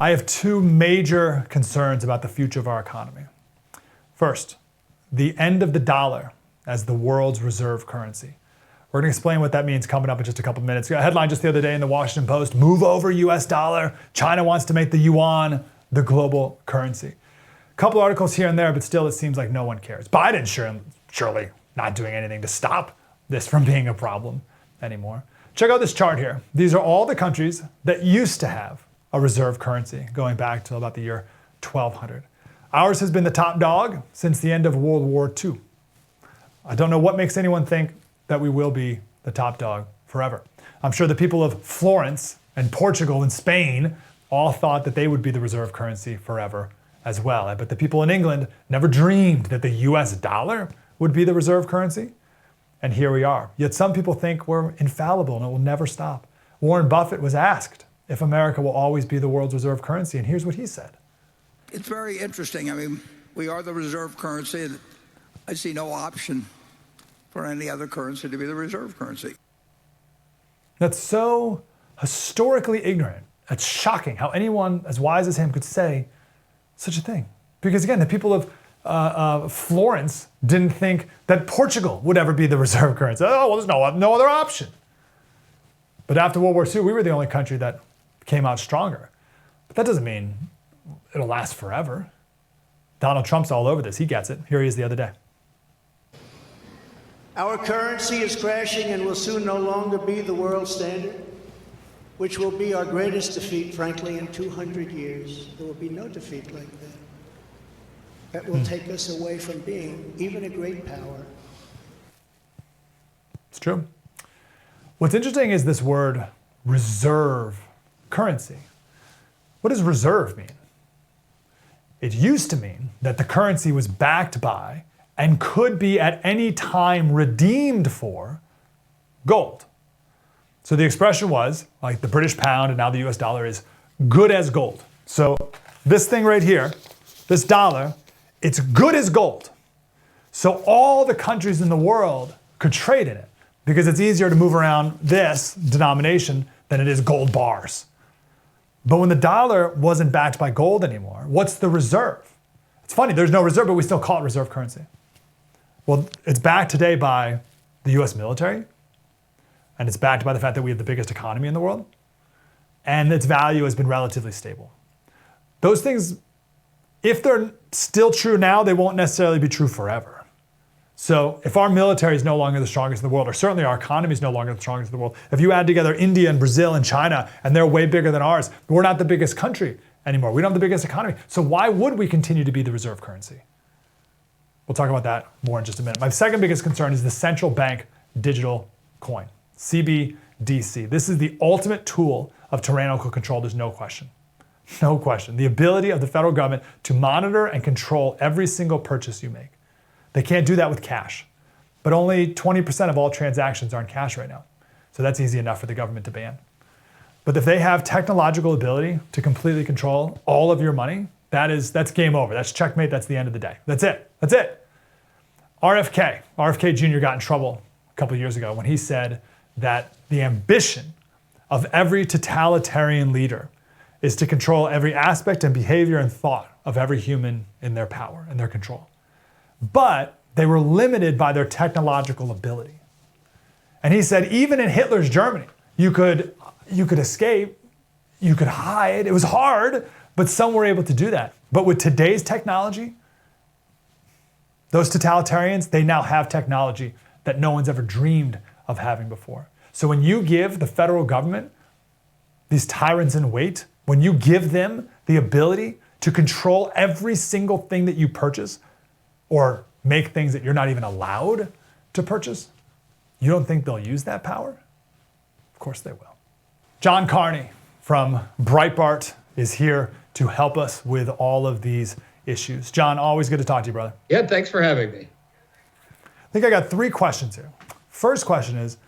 I have two major concerns about the future of our economy. First, the end of the dollar as the world's reserve currency. We're going to explain what that means coming up in just a couple minutes. A headline just the other day in the Washington Post, move over US dollar. China wants to make the yuan the global currency. A couple articles here and there, but still it seems like no one cares. Biden surely not doing anything to stop this from being a problem anymore. Check out this chart here. These are all the countries that used to have a reserve currency going back to about the year 1200. Ours has been the top dog since the end of World War II. I don't know what makes anyone think that we will be the top dog forever. I'm sure the people of Florence and Portugal and Spain all thought that they would be the reserve currency forever as well. I bet the people in England never dreamed that the US dollar would be the reserve currency. And here we are. Yet some people think we're infallible and it will never stop. Warren Buffett was asked if America will always be the world's reserve currency, and here's what he said. It's very interesting. I mean, we are the reserve currency. I see no option for any other currency to be the reserve currency. That's so historically ignorant. It's shocking how anyone as wise as him could say such a thing. Because again, the people of Florence didn't think that Portugal would ever be the reserve currency. Oh, well, there's no other option. But after World War II, we were the only country that came out stronger. But that doesn't mean it'll last forever. Donald Trump's all over this. He gets it. Here he is the other day. Our currency is crashing and will soon no longer be the world standard, which will be our greatest defeat, frankly, in 200 years. There will be no defeat like that. That will take us away from being even a great power. It's true. What's interesting is this word reserve currency. What does reserve mean? It used to mean that the currency was backed by and could be at any time redeemed for gold. So the expression was, like the British pound and now the US dollar is good as gold. So this thing right here, this dollar, it's good as gold. So all the countries in the world could trade in it because it's easier to move around this denomination than it is gold bars. But when the dollar wasn't backed by gold anymore, what's the reserve? It's funny, there's no reserve, but we still call it reserve currency. Well, it's backed today by the US military, and it's backed by the fact that we have the biggest economy in the world, and its value has been relatively stable. Those things, if they're still true now, they won't necessarily be true forever. So if our military is no longer the strongest in the world, or certainly our economy is no longer the strongest in the world, if you add together India and Brazil and China, and they're way bigger than ours, we're not the biggest country anymore. We don't have the biggest economy. So why would we continue to be the reserve currency? We'll talk about that more in just a minute. My second biggest concern is the central bank digital coin, CBDC. This is the ultimate tool of tyrannical control, there's no question. No question. The ability of the federal government to monitor and control every single purchase you make. They can't do that with cash. But only 20% of all transactions are in cash right now. So that's easy enough for the government to ban. But if they have technological ability to completely control all of your money, that's game over. That's checkmate. That's the end of the day. That's it. That's it. RFK Jr. got in trouble a couple of years ago when he said that the ambition of every totalitarian leader is to control every aspect and behavior and thought of every human in their power and their control. But they were limited by their technological ability. And he said, even in Hitler's Germany, you could escape, you could hide. It was hard, but some were able to do that. But with today's technology, those totalitarians, they now have technology that no one's ever dreamed of having before. So when you give the federal government, these tyrants in wait, when you give them the ability to control every single thing that you purchase, or make things that you're not even allowed to purchase, you don't think they'll use that power? Of course they will. John Carney from Breitbart is here to help us with all of these issues. John, always good to talk to you, brother. Yeah, thanks for having me. I think I got three questions here. First question is,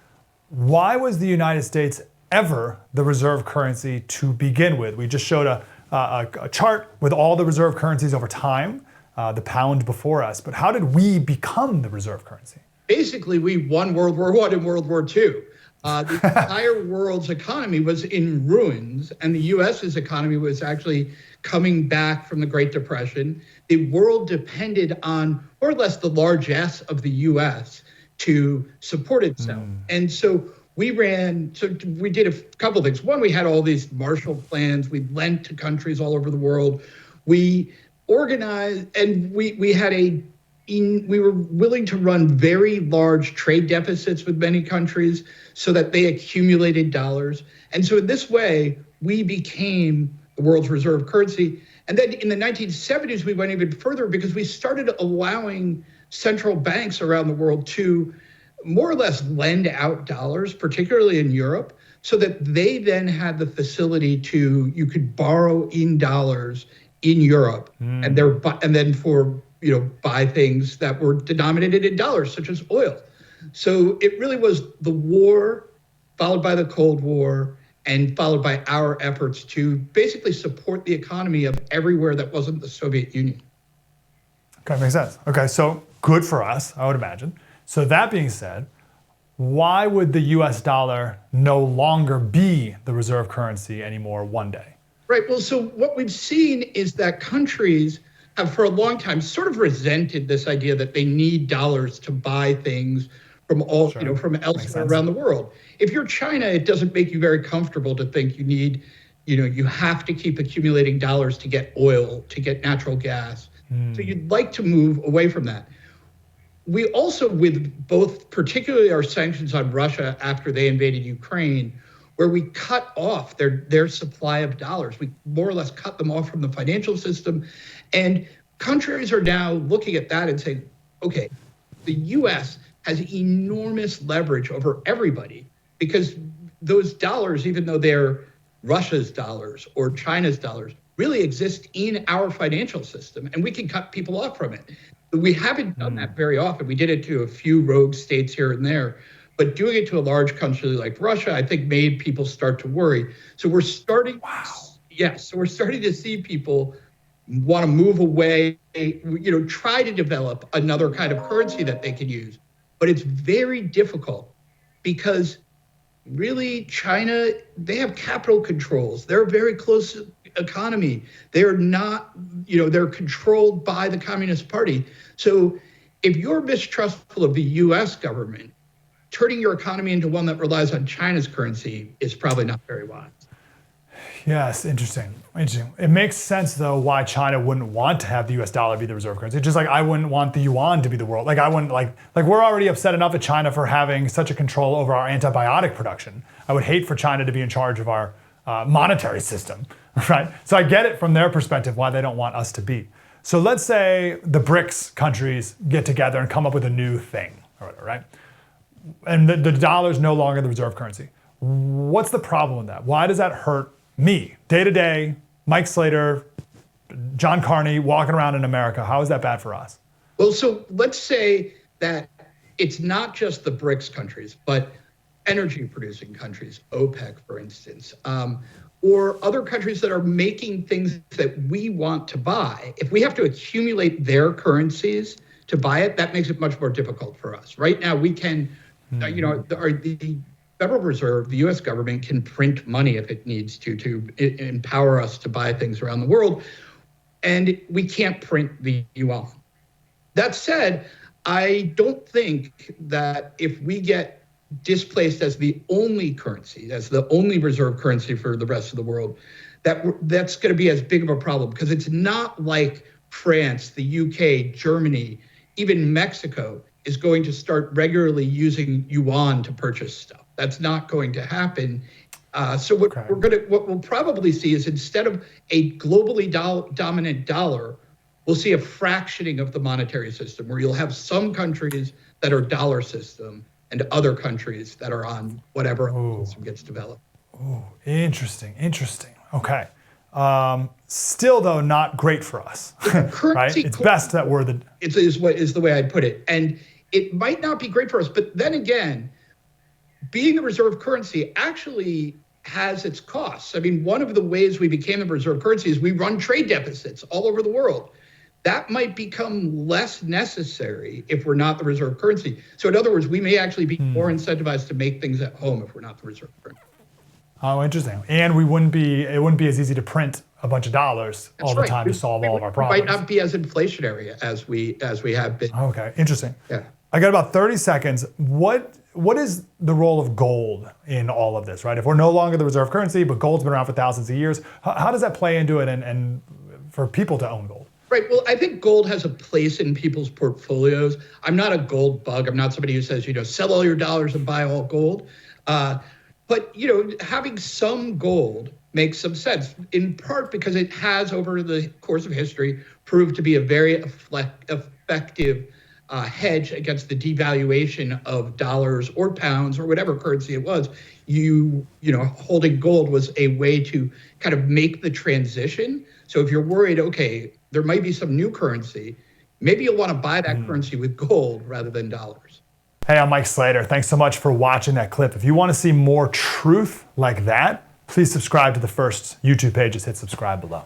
why was the United States ever the reserve currency to begin with? We just showed a chart with all the reserve currencies over time. The pound before us, but how did we become the reserve currency? Basically, we won World War I and World War II. The entire world's economy was in ruins, and the U.S.'s economy was actually coming back from the Great Depression. The world depended on more or less the largesse of the U.S. to support itself. And so we did a couple of things. One, we had all these Marshall Plans. We lent to countries all over the world. We organized, and we were willing to run very large trade deficits with many countries so that they accumulated dollars. And so in this way, we became the world's reserve currency. And then in the 1970s, we went even further because we started allowing central banks around the world to more or less lend out dollars, particularly in Europe, so that they then had the facility you could borrow in dollars in Europe and then for buy things that were denominated in dollars, such as oil. So it really was the war, followed by the Cold War, and followed by our efforts to basically support the economy of everywhere that wasn't the Soviet Union. Okay, makes sense. Okay, so good for us, I would imagine. So that being said, why would the US dollar no longer be the reserve currency anymore one day? Right, well, so what we've seen is that countries have for a long time sort of resented this idea that they need dollars to buy things from from elsewhere around the world. If you're China, it doesn't make you very comfortable to think you need, you have to keep accumulating dollars to get oil, to get natural gas. So you'd like to move away from that. We also, with both particularly our sanctions on Russia after they invaded Ukraine, where we cut off their supply of dollars. We more or less cut them off from the financial system. And countries are now looking at that and saying, okay, the US has enormous leverage over everybody because those dollars, even though they're Russia's dollars or China's dollars, really exist in our financial system, and we can cut people off from it. We haven't done that very often. We did it to a few rogue states here and there, but doing it to a large country like Russia, I think made people start to worry. So we're starting, so we're starting to see people want to move away, try to develop another kind of currency that they can use. But it's very difficult because really China, they have capital controls. They're a very close economy. They're not, they're controlled by the Communist Party. So if you're mistrustful of the US government, turning your economy into one that relies on China's currency is probably not very wise. Yes, interesting. It makes sense, though, why China wouldn't want to have the US dollar be the reserve currency. Just like I wouldn't want the yuan to be the world. Like I wouldn't like we're already upset enough at China for having such a control over our antibiotic production. I would hate for China to be in charge of our monetary system, right? So I get it from their perspective why they don't want us to be. So let's say the BRICS countries get together and come up with a new thing, or whatever, right? And the dollar's no longer the reserve currency. What's the problem with that? Why does that hurt me, day to day, Mike Slater, John Carney, walking around in America? How is that bad for us? Well, so let's say that it's not just the BRICS countries, but energy producing countries, OPEC, for instance, or other countries that are making things that we want to buy. If we have to accumulate their currencies to buy it, that makes it much more difficult for us. Right now, we can, the Federal Reserve, the US government can print money if it needs to empower us to buy things around the world. And we can't print the yuan. That said, I don't think that if we get displaced as the only currency, as the only reserve currency for the rest of the world, that's going to be as big of a problem, because it's not like France, the UK, Germany, even Mexico is going to start regularly using yuan to purchase stuff. That's not going to happen. So what we'll probably see is, instead of a globally dominant dollar, we'll see a fractioning of the monetary system, where you'll have some countries that are dollar system and other countries that are on whatever system gets developed. Oh, interesting. Okay. Still, though, not great for us, right? It's best that we're the... Is the way I'd put it. And it might not be great for us, but then again, being the reserve currency actually has its costs. I mean, one of the ways we became the reserve currency is we run trade deficits all over the world. that might become less necessary if we're not the reserve currency. So in other words, we may actually be more incentivized to make things at home if we're not the reserve currency. Oh, interesting. And it wouldn't be as easy to print a bunch of dollars all the time to solve all of our problems. It might not be as inflationary as we have been. Okay, interesting. Yeah. I got about 30 seconds. What is the role of gold in all of this, right? If we're no longer the reserve currency, but gold's been around for thousands of years, how does that play into it and for people to own gold? Right. Well, I think gold has a place in people's portfolios. I'm not a gold bug. I'm not somebody who says, sell all your dollars and buy all gold. But, having some gold makes some sense, in part because it has, over the course of history, proved to be a very effective hedge against the devaluation of dollars or pounds or whatever currency it was. Holding gold was a way to kind of make the transition. So if you're worried, okay, there might be some new currency, maybe you'll want to buy that currency with gold rather than dollars. Hey, I'm Mike Slater. Thanks so much for watching that clip. If you want to see more truth like that, please subscribe to the first YouTube page. Just hit subscribe below.